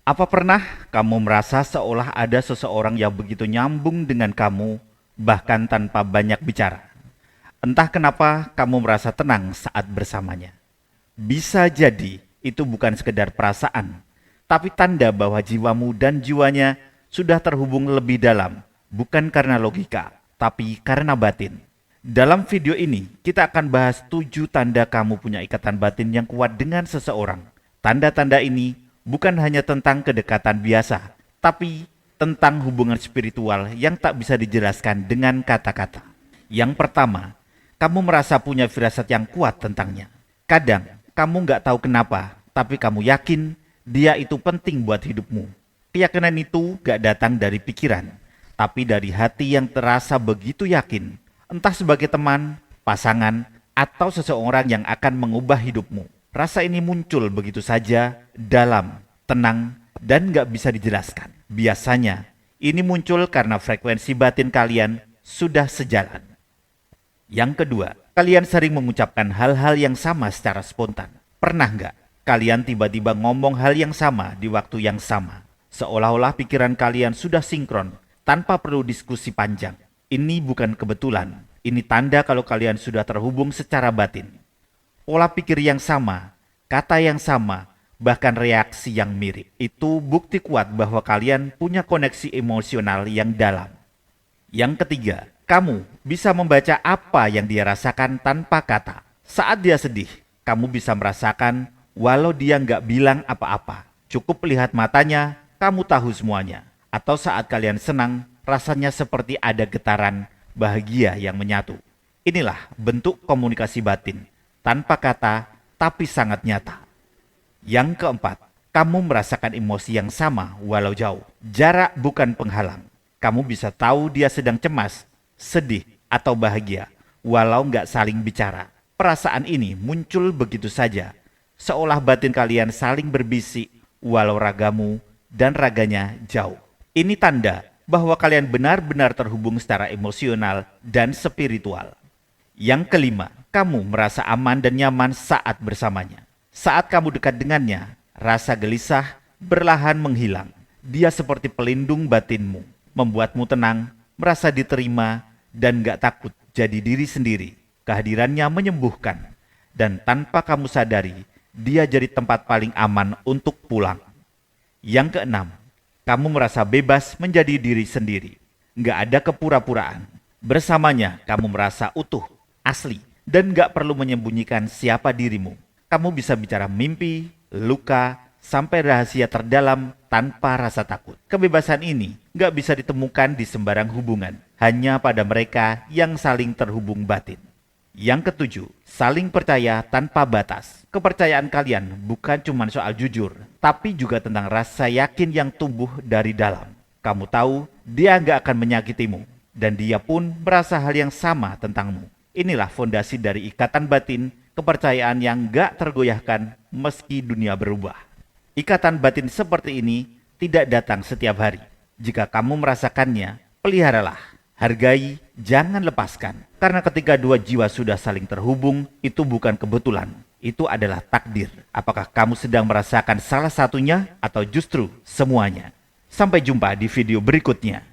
Apa pernah kamu merasa seolah ada seseorang yang begitu nyambung dengan kamu, bahkan tanpa banyak bicara? Entah kenapa kamu merasa tenang saat bersamanya. Bisa jadi itu bukan sekedar perasaan, tapi tanda bahwa jiwamu dan jiwanya sudah terhubung lebih dalam, bukan karena logika, tapi karena batin. Dalam video ini, kita akan bahas 7 tanda kamu punya ikatan batin yang kuat dengan seseorang. Tanda-tanda ini bukan hanya tentang kedekatan biasa, tapi tentang hubungan spiritual yang tak bisa dijelaskan dengan kata-kata. Yang pertama, kamu merasa punya firasat yang kuat tentangnya. Kadang, kamu nggak tahu kenapa, tapi kamu yakin dia itu penting buat hidupmu. Keyakinan itu gak datang dari pikiran, tapi dari hati yang terasa begitu yakin, entah sebagai teman, pasangan, atau seseorang yang akan mengubah hidupmu. Rasa ini muncul begitu saja, dalam, tenang, dan gak bisa dijelaskan. Biasanya, ini muncul karena frekuensi batin kalian sudah sejalan. Yang kedua, kalian sering mengucapkan hal-hal yang sama secara spontan. Pernah nggak kalian tiba-tiba ngomong hal yang sama di waktu yang sama? Seolah-olah pikiran kalian sudah sinkron tanpa perlu diskusi panjang. Ini bukan kebetulan, ini tanda kalau kalian sudah terhubung secara batin. Pola pikir yang sama, kata yang sama, bahkan reaksi yang mirip. Itu bukti kuat bahwa kalian punya koneksi emosional yang dalam. Yang ketiga, kamu bisa membaca apa yang dia rasakan tanpa kata. Saat dia sedih, kamu bisa merasakan walau dia nggak bilang apa-apa. Cukup lihat matanya, kamu tahu semuanya. Atau saat kalian senang, rasanya seperti ada getaran bahagia yang menyatu. Inilah bentuk komunikasi batin, tanpa kata tapi sangat nyata. Yang keempat, kamu merasakan emosi yang sama walau jauh. Jarak bukan penghalang. Kamu bisa tahu dia sedang cemas, sedih, atau bahagia, walau nggak saling bicara. Perasaan ini muncul begitu saja, seolah batin kalian saling berbisik, walau ragamu dan raganya jauh. Ini tanda bahwa kalian benar-benar terhubung secara emosional dan spiritual. Yang kelima, kamu merasa aman dan nyaman saat bersamanya. Saat kamu dekat dengannya, rasa gelisah perlahan menghilang. Dia seperti pelindung batinmu, membuatmu tenang, merasa diterima, dan gak takut jadi diri sendiri. Kehadirannya menyembuhkan, dan tanpa kamu sadari, dia jadi tempat paling aman untuk pulang. Yang keenam, kamu merasa bebas menjadi diri sendiri. Gak ada kepura-puraan. Bersamanya, kamu merasa utuh, asli, dan gak perlu menyembunyikan siapa dirimu. Kamu bisa bicara mimpi, luka, sampai rahasia terdalam tanpa rasa takut. Kebebasan ini gak bisa ditemukan di sembarang hubungan, hanya pada mereka yang saling terhubung batin. Yang ketujuh, saling percaya tanpa batas. Kepercayaan kalian bukan cuma soal jujur, tapi juga tentang rasa yakin yang tumbuh dari dalam. Kamu tahu dia gak akan menyakitimu, dan dia pun merasa hal yang sama tentangmu. Inilah fondasi dari ikatan batin, kepercayaan yang gak tergoyahkan meski dunia berubah. Ikatan batin seperti ini tidak datang setiap hari. Jika kamu merasakannya, peliharalah, hargai, jangan lepaskan. Karena ketika dua jiwa sudah saling terhubung, itu bukan kebetulan. Itu adalah takdir. Apakah kamu sedang merasakan salah satunya atau justru semuanya? Sampai jumpa di video berikutnya.